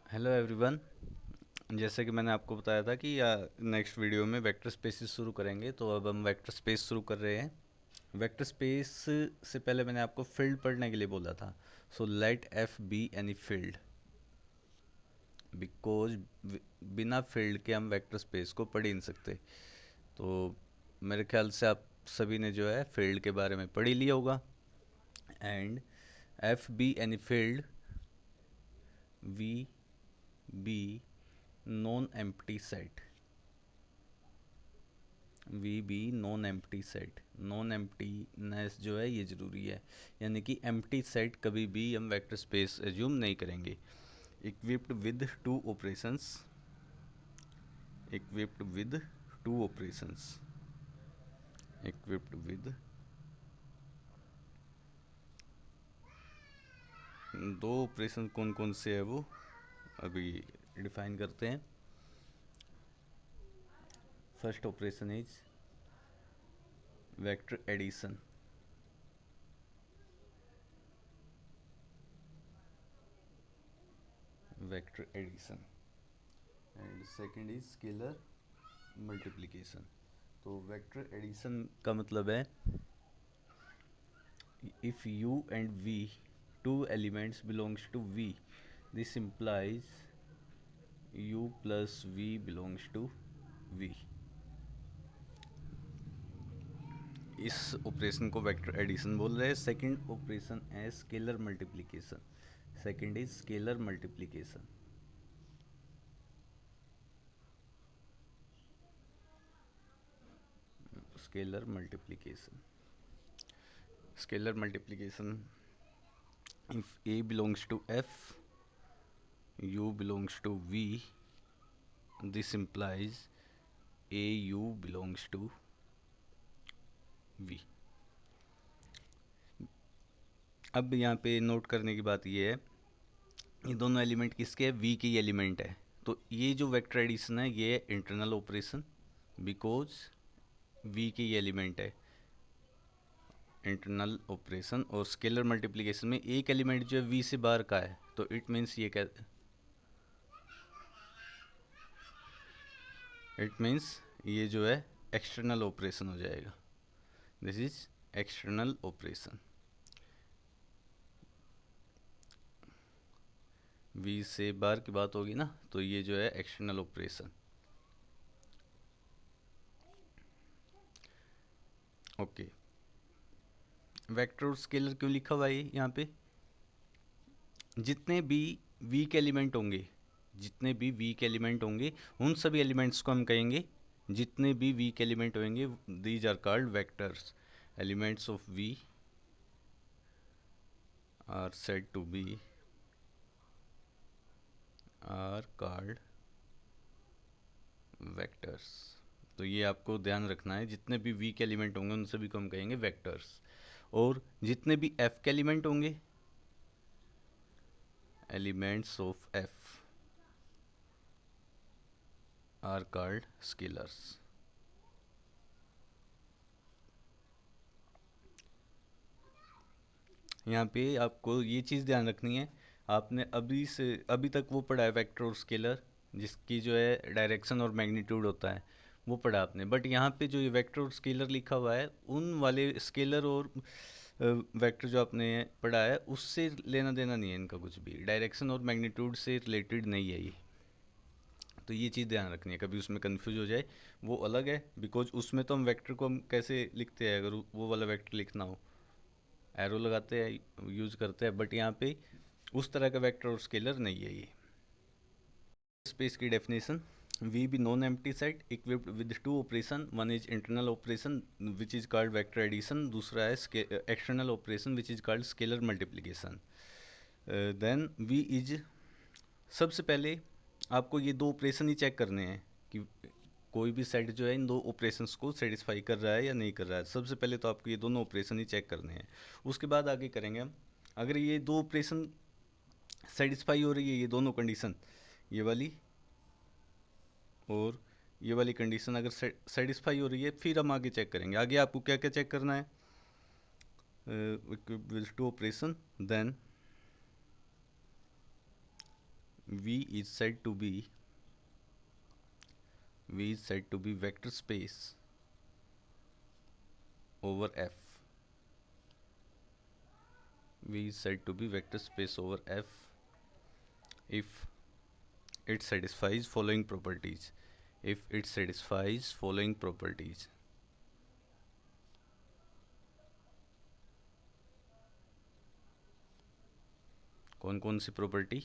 Hello everyone. जैसे कि मैंने आपको बताया था कि नेक्स्ट वीडियो में वेक्टर स्पेसेस शुरू करेंगे, तो अब हम वेक्टर स्पेस शुरू कर रहे हैं। वेक्टर स्पेस से पहले मैंने आपको फील्ड पढ़ने के लिए बोला था। So let F be any field, because बिना फील्ड के हम वेक्टर स्पेस को पढ़ ही नहीं सकते। तो मेरे ख्याल से आप सभी ने जो है फील्ड के बारे में पढ़ ही लिया होगा। And F be any field V be non empty set, V be non empty set. Non emptiness जो है ये ज़रूरी है, यानी कि एम्प्टी सेट कभी भी हम वेक्टर स्पेस एज्यूम नहीं करेंगे। Equipped with two operations, equipped with two operations, equipped with दो ऑपरेशन। कौन कौन से है वो अभी डिफाइन करते हैं। First operation is vector addition, vector addition. And second is scalar multiplication. तो वेक्टर एडिशन का मतलब है if u and v, two elements belongs to v, this implies u plus v belongs to v। इस operation को vector addition बोल रहे हैं। Second operation है scalar multiplication. Second is scalar multiplication, scalar multiplication. Scalar multiplication, if a belongs to f, u belongs to v, this implies au belongs to v। अब यहाँ पे note करने की बात ये है, ये दोनों एलिमेंट किसके हैं, वी के ही एलिमेंट है। तो ये जो वेक्टर एडिशन है ये इंटरनल ऑपरेशन, बिकॉज वी के ही एलिमेंट है, इंटरनल ऑपरेशन। और स्केलर मल्टीप्लिकेशन में एक एलिमेंट जो है वी से बाहर का है, तो इट मीन्स ये क्या, इट मीन्स ये जो है एक्सटर्नल ऑपरेशन हो जाएगा। This is external operation. V से बाहर की बात होगी ना, तो ये जो है एक्सटर्नल ऑपरेशन। ओके, वेक्टर और स्केलर क्यों लिखा हुआ है यहाँ पे। जितने भी वीक एलिमेंट होंगे, जितने भी वीक एलिमेंट होंगे उन सभी एलिमेंट्स को हम कहेंगे, जितने भी वीक एलिमेंट होंगे these are called vectors. Elements of V are said to be, are called vectors. तो ये आपको ध्यान रखना है, जितने भी वीक एलिमेंट होंगे उन सभी को हम कहेंगे वेक्टर्स। और जितने भी एफ के एलिमेंट होंगे, elements of F R called scalars. यहाँ पे आपको ये चीज़ ध्यान रखनी है, आपने अभी तक वो पढ़ा है वेक्टर और स्केलर, जिसकी जो है डायरेक्शन और मैग्नीट्यूड होता है वो पढ़ा आपने। बट यहाँ पे जो ये वेक्टर और स्केलर लिखा हुआ है, उन वाले स्केलर और वेक्टर जो आपने पढ़ा है उससे लेना देना नहीं है इनका, कुछ भी डायरेक्शन और मैग्नीट्यूड से रिलेटेड नहीं है ये। तो ये चीज़ ध्यान रखनी है, कभी उसमें कंफ्यूज हो जाए वो अलग है। बिकॉज उसमें तो हम वेक्टर को हम कैसे लिखते हैं, अगर वो वाला वेक्टर लिखना हो एरो लगाते हैं, यूज करते हैं। बट यहाँ पे उस तरह का वेक्टर और स्केलर नहीं है ये। स्पेस की definition, V be non empty set equipped with two operation, one is internal operation which is called vector addition, दूसरा है external operation which is called scalar multiplication. Then V is, सबसे पहले आपको ये दो ऑपरेशन ही check करने हैं कि कोई भी सेट जो है इन दो ऑपरेशंस को सेटिस्फाई कर रहा है या नहीं कर रहा है। सबसे पहले तो आपको ये दोनों ऑपरेशन ही चेक करने हैं, उसके बाद आगे करेंगे हम। अगर ये दो ऑपरेशन सेटिस्फाई हो रही है, ये दोनों कंडीशन, ये वाली और ये वाली कंडीशन अगर सेटिस्फाई हो रही है, फिर हम आगे चेक करेंगे। आगे आपको क्या क्या चेक करना है, with two operation, then V is said to be vector space over F. V is said to be vector space over F if it satisfies following properties. If it satisfies following properties. कौन कौन सी property?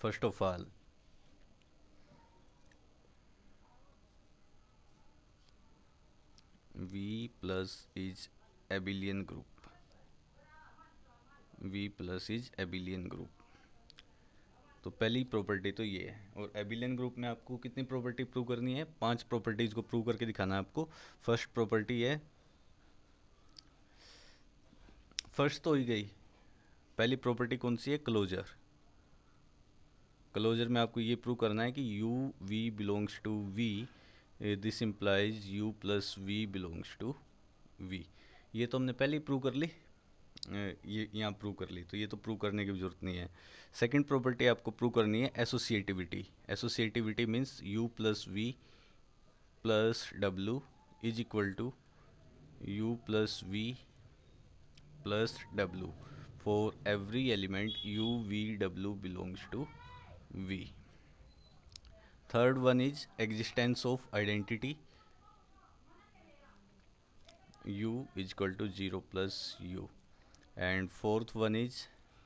First of all, V plus is abelian group. V plus is abelian group. तो पहली property तो ये है। और abelian group में आपको कितनी प्रॉपर्टी प्रूव करनी है? 5 प्रॉपर्टीज को प्रूव करके दिखाना है आपको। फर्स्ट प्रॉपर्टी है, फर्स्ट तो ही गई, पहली प्रॉपर्टी कौन सी है? क्लोजर। क्लोजर में आपको ये प्रूव करना है कि u v belongs to V, this implies u plus we belongs to V. ये तो हमने पहले ही प्रूव कर ली, ये यहाँ प्रूव कर ली, तो ये तो प्रूव करने की जरूरत नहीं है। सेकंड प्रॉपर्टी आपको प्रूव करनी है associativity. Associativity means you plus we plus W is equal to you plus we plus W for every element you V W belongs to we. Third one is existence of identity, u is equal to 0 plus u. And fourth one is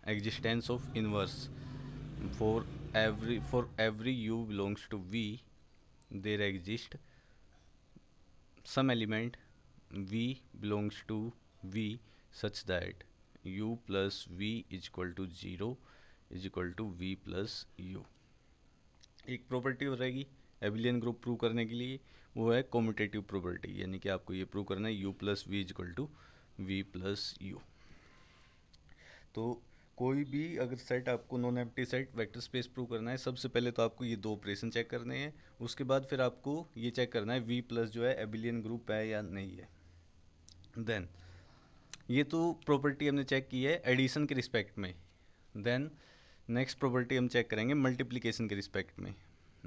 existence of inverse. For every u belongs to v, there exist some element v belongs to v such that u plus v is equal to 0 is equal to v plus u. एक property हो रहेगी abelian group prove करने के लिए, वो है commutative property, यानी कि आपको ये प्रूव करना है u plus we is equal to we plus you. तो कोई भी अगर सेट आपको non empty set vector space prove करना है, सबसे पहले तो आपको ये दो ऑपरेशन चेक करने हैं, उसके बाद फिर आपको ये चेक करना है v प्लस जो है एबिलियन ग्रुप है या नहीं है। देन ये तो प्रॉपर्टी हमने चेक की है एडिशन के रिस्पेक्ट में। देन नेक्स्ट प्रॉपर्टी हम चेक करेंगे मल्टीप्लिकेशन के रिस्पेक्ट में।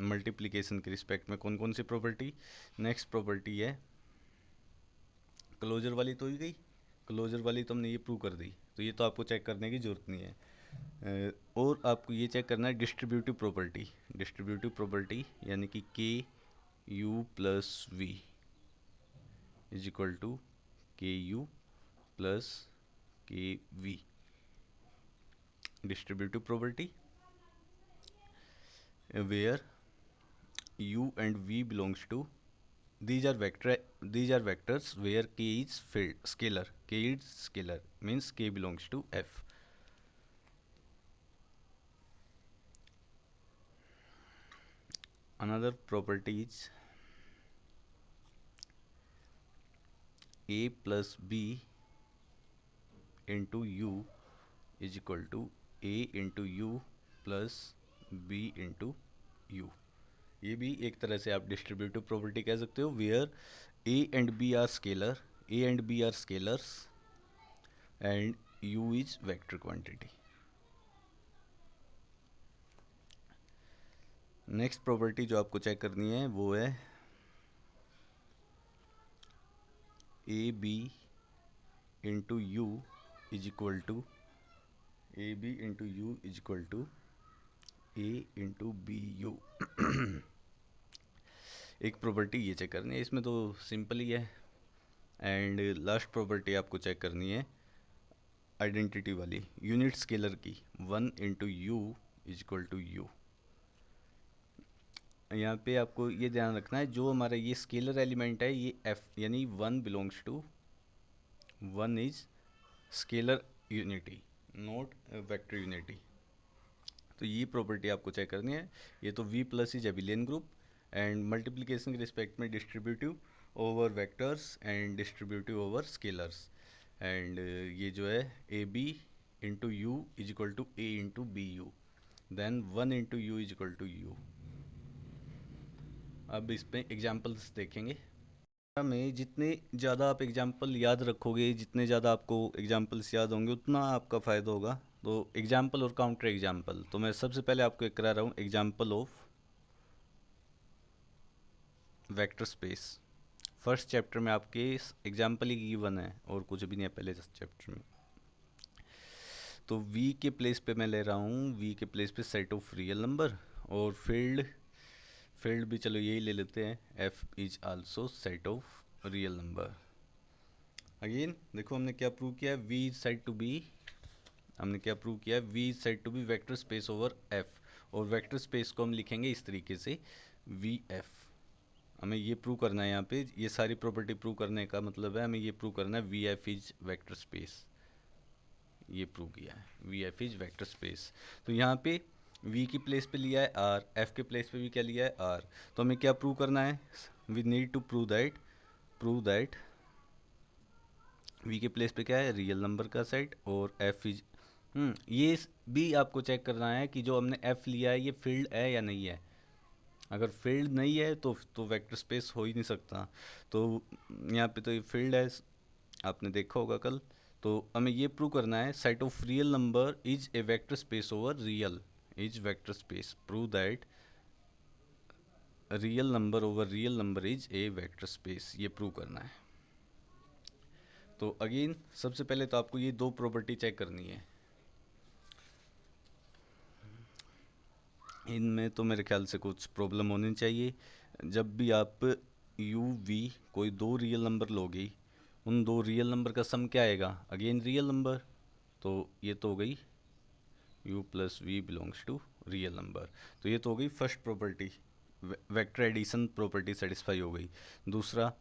मल्टीप्लिकेशन के रिस्पेक्ट में कौन कौन सी प्रॉपर्टी? नेक्स्ट प्रॉपर्टी है क्लोजर वाली, तो ही गई क्लोजर वाली तो हमने ये प्रूव कर दी, तो ये तो आपको चेक करने की ज़रूरत नहीं है। और आपको ये चेक करना है डिस्ट्रीब्यूटिव प्रॉपर्टी। डिस्ट्रीब्यूटिव प्रॉपर्टी यानी कि k u plus we is equal to k u plus k v. Distributive property where u and v belongs to, these are vectors where k is scalar. K is scalar means k belongs to f. Another property is a plus b into u is equal to a into u plus b into u. ये भी एक तरह से आप distributive property कह सकते हो, where a and b are scalar, a and b are scalars and u is vector quantity. Next property जो आपको चेक करनी है वो है a b into u is equal to a b into u is equal to a into b u. एक property ये check करनी है, इसमें तो सिंपल ही है। एंड लास्ट प्रॉपर्टी आपको चेक करनी है आइडेंटिटी वाली यूनिट स्केलर की, 1 into u is equal to u. यहाँ पे आपको ये ध्यान रखना है जो हमारा ये स्केलर एलिमेंट है ये f यानी 1 belongs to 1 is scalar unity not vector unity. तो ये प्रॉपर्टी आपको चेक करनी है। ये तो v plus is abelian group and multiplication के रिस्पेक्ट में distributive over vectors and distributive over scalars. And ये जो है a b into u is equal to a into b u, then 1 into u is equal to u. अब इसमें examples देखेंगे। में जितने ज़्यादा आप एग्जाम्पल याद रखोगे, जितने ज़्यादा आपको एग्जाम्पल्स याद होंगे उतना आपका फ़ायदा होगा। तो एग्जाम्पल और काउंटर एग्जाम्पल, तो मैं सबसे पहले आपको एक करा रहा हूँ example of vector space. First chapter में आपके एग्जाम्पल ही गिवन है और कुछ भी नहीं है पहले चैप्टर में। तो v के प्लेस पे मैं ले रहा हूँ, v के प्लेस पे सेट ऑफ रियल नंबर, और फील्ड भी चलो यही ले लेते हैं, f is also set of real number. Again देखो हमने क्या प्रूव किया है, v is said to be, हमने क्या प्रूव किया है, v is said to be vector space over f, और वेक्टर स्पेस को हम लिखेंगे इस तरीके से vf। हमें ये प्रूव करना है, यहाँ पे ये सारी प्रॉपर्टी प्रूव करने का मतलब है हमें ये प्रूव करना है vf इज वेक्टर स्पेस, ये प्रूव किया है vf इज वेक्टर स्पेस। तो यहाँ पे v की प्लेस पे लिया है r, f के प्लेस पे भी क्या लिया है r, तो हमें क्या प्रूव करना है, we need to prove that v के प्लेस पे क्या है रियल नंबर का सेट, और f इज ये भी आपको चेक करना है कि जो हमने f लिया है ये फील्ड है या नहीं है। अगर फील्ड नहीं है तो वेक्टर स्पेस हो ही नहीं सकता। तो यहाँ पे तो ये फील्ड है, आपने देखा होगा कल। तो हमें ये प्रूव करना है set of real number is a vector space over real is vector space, prove that real number over real number is a vector space, ये प्रूव करना है। तो अगेन सबसे पहले तो आपको ये दो प्रॉपर्टी चेक करनी है, इनमें तो मेरे ख्याल से कुछ प्रॉब्लम होनी चाहिए। जब भी आप यू वी कोई दो रियल नंबर लोगे, उन दो रियल नंबर का सम क्या आएगा, अगेन रियल नंबर। तो ये तो हो गई u plus we belongs to real number, तो ये तो हो गई first property, vector addition property satisfy हो गई। दूसरा,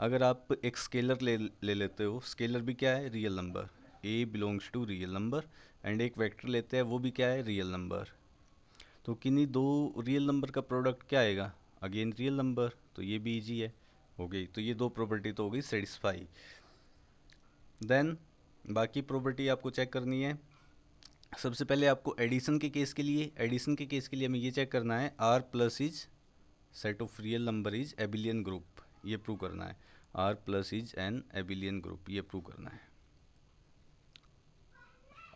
अगर आप एक स्केलर ले लेते हो, स्केलर भी क्या है real number, a belongs to real number, and एक वेक्टर लेते हैं वो भी क्या है रियल नंबर, तो किन्हीं दो रियल नंबर का प्रोडक्ट क्या आएगा, अगेन रियल नंबर, तो ये भी इजी है, हो गई। तो ये दो प्रॉपर्टी तो हो गई सेटिस्फाई। देन बाकी प्रॉपर्टी आपको चेक करनी है। सबसे पहले आपको एडिशन के केस के लिए हमें ये चेक करना है r plus is set of real number is abelian group, ये प्रूव करना है, r plus is an abelian group, ये प्रूव करना है।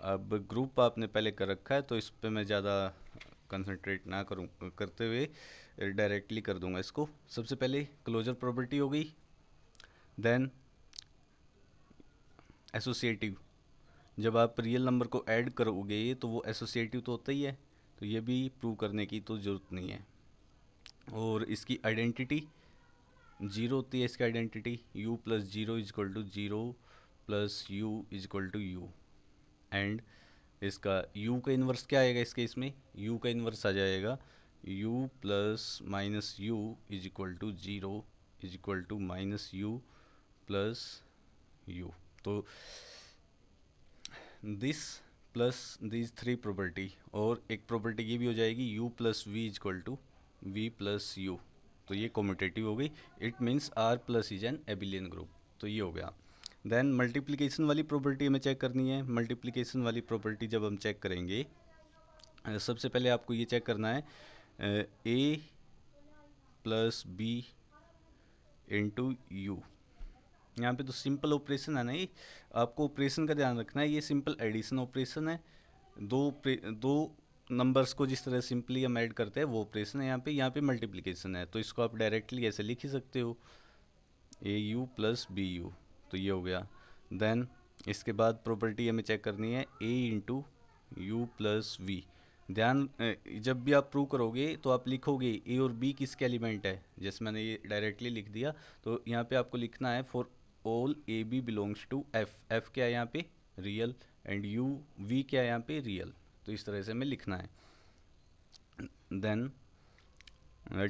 अब ग्रुप आपने पहले कर रखा है तो इस पे मैं ज़्यादा कंसंट्रेट ना करूँ करते हुए डायरेक्टली कर दूंगा इसको। सबसे पहले क्लोजर प्रॉपर्टी हो गई, देन एसोसिएटिव, जब आप रियल नंबर को ऐड करोगे तो वो एसोसिएटिव तो होता ही है, तो ये भी प्रूव करने की तो ज़रूरत नहीं है। और इसकी आइडेंटिटी जीरो होती है, इसकी identity u plus zero is equal to zero plus u is equal to u, and इसका u का इन्वर्स क्या आएगा इस केस में, u का इन्वर्स आ जाएगा u plus minus U is equal to zero is equal to minus U plus you. तो this plus this three property, और एक प्रॉपर्टी ये भी हो जाएगी u plus we is equal to we plus you, तो ये कॉम्यूटेटिव हो गई। It means r plus is an abelian group, तो ये हो गया। देन मल्टीप्लिकेशन वाली प्रॉपर्टी हमें चेक करनी है। मल्टीप्लिकेशन वाली प्रॉपर्टी जब हम चेक करेंगे, सबसे पहले आपको ये चेक करना है a plus b into u. यहाँ पे तो सिंपल ऑपरेशन है ना, ये आपको ऑपरेशन का ध्यान रखना है, ये सिंपल एडिशन ऑपरेशन है। दो नंबर्स को जिस तरह सिंपली हम ऐड करते हैं वो ऑपरेशन है, यहाँ पे मल्टीप्लिकेशन है, तो इसको आप डायरेक्टली ऐसे लिख ही सकते हो ए यू प्लस बी यू, तो ये हो गया। देन इसके बाद प्रॉपर्टी हमें चेक करनी है ए इंटू यू प्लस वी। ध्यान जब भी आप प्रूव करोगे तो आप लिखोगे ए और बी किसके एलिमेंट है, जैसे मैंने ये डायरेक्टली लिख दिया, तो यहाँ पे आपको लिखना है for all a b belongs to f, f क्या है यहाँ पे रियल, एंड यू वी क्या है यहाँ पे रियल, तो इस तरह से हमें लिखना है। Then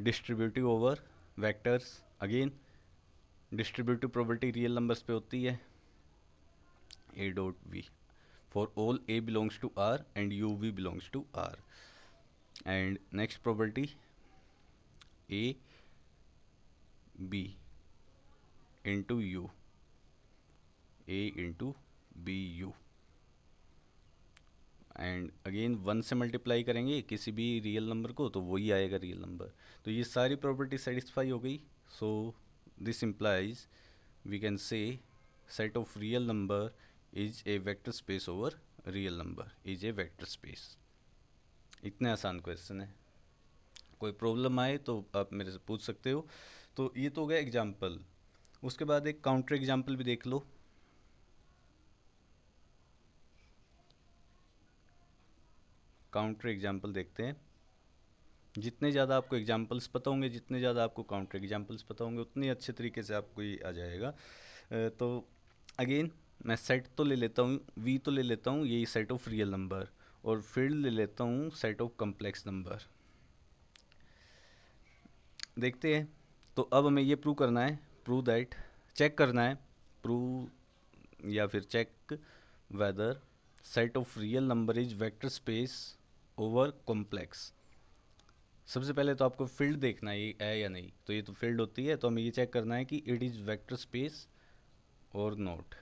distributive over vectors, again distributive property real numbers पे होती है, a dot v for all a belongs to R and u v belongs to R. And next property a b into u, a into b u, and again one से multiply करेंगे किसी भी real number को तो वही आएगा real number. तो ये सारी प्रॉपर्टी सेटिस्फाई हो गई। So this implies we can say set of real number is a vector space over real number is a vector space. इतने आसान क्वेश्चन है, कोई प्रॉब्लम आए तो आप मेरे से पूछ सकते हो। तो ये तो हो गया एग्जाम्पल। उसके बाद एक काउंटर एग्जाम्पल भी देख लो। काउंटर एग्जाम्पल देखते हैं। जितने ज़्यादा आपको एग्जाम्पल्स पता होंगे, जितने ज़्यादा आपको काउंटर एग्जाम्पल्स पता होंगे, उतनी अच्छे तरीके से आपको ये आ जाएगा। तो अगेन मैं सेट तो ले लेता हूँ, वी तो ले लेता हूँ यही सेट ऑफ रियल नंबर, और फील्ड ले लेता हूँ सेट ऑफ कम्प्लेक्स नंबर। देखते हैं। तो अब हमें ये प्रूव करना है, प्रूव दैट, चेक करना है, प्रूव या फिर check whether set of real number is vector space over complex. सबसे पहले तो आपको फील्ड देखना है या नहीं। तो ये तो फील्ड होती है, तो हमें ये चेक करना है कि इट इज़ वेक्टर स्पेस और नॉट।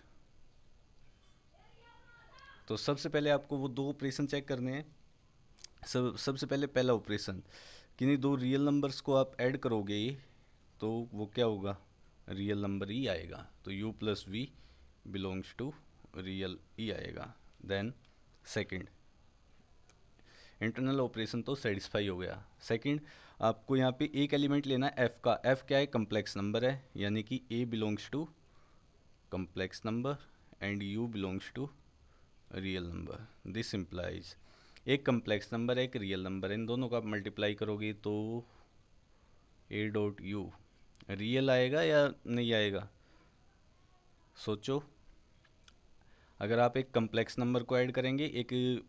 तो सबसे पहले आपको वो दो ऑपरेशन चेक करने हैं। सबसे पहले पहला ऑपरेशन, किन्हीं दो रियल नंबर्स को आप ऐड करोगे तो वो क्या होगा, रियल नंबर ही आएगा। तो u plus we belongs to real ही आएगा। देन सेकंड, इंटरनल ऑपरेशन तो सेटिस्फाई हो गया। सेकंड, आपको यहाँ पे एक एलिमेंट लेना है f का। f क्या है, कम्प्लेक्स नंबर है, यानी कि a belongs to complex number and u belongs to real number. This implies एक कम्प्लेक्स नंबर है, एक रियल नंबर है, इन दोनों का आप मल्टीप्लाई करोगे तो a डॉट यू रियल आएगा या नहीं आएगा, सोचो। अगर आप एक कम्प्लेक्स नंबर को ऐड करेंगे, एक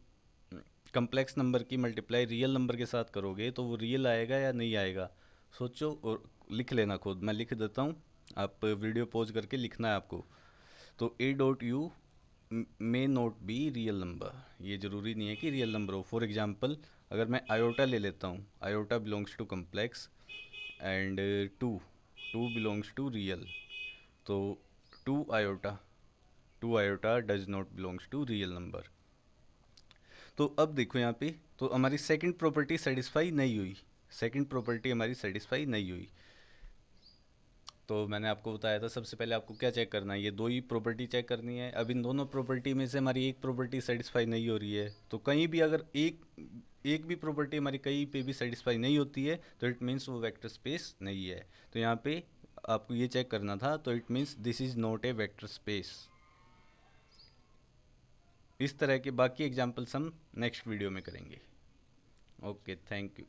कम्प्लेक्स नंबर की मल्टीप्लाई रियल नंबर के साथ करोगे तो वो रियल आएगा या नहीं आएगा, सोचो और लिख लेना खुद। मैं लिख देता हूँ, आप वीडियो पॉज करके लिखना है आपको। तो a dot U may not be real number, ये ज़रूरी नहीं है कि रियल नंबर हो। फॉर एग्जांपल, अगर मैं आयोटा ले लेता हूँ, iota belongs to complex and two two belongs to real, तो two iota does not belongs to real number. तो अब देखो यहाँ पे, तो हमारी सेकंड प्रॉपर्टी सेटिस्फाई नहीं हुई, सेकंड प्रॉपर्टी हमारी सेटिस्फाई नहीं हुई। तो मैंने आपको बताया था सबसे पहले आपको क्या चेक करना है, ये दो ही प्रॉपर्टी चेक करनी है। अब इन दोनों प्रॉपर्टी में से हमारी एक प्रॉपर्टी सेटिस्फाई नहीं हो रही है, तो कहीं भी अगर एक भी प्रॉपर्टी हमारी कहीं पे भी सेटिस्फाई नहीं होती है तो इट मीन्स वो वेक्टर स्पेस नहीं है। तो यहाँ पे आपको ये चेक करना था, तो it means this is not a vector space. इस तरह के बाकी एग्जाम्पल्स हम नेक्स्ट वीडियो में करेंगे। Okay, thank you.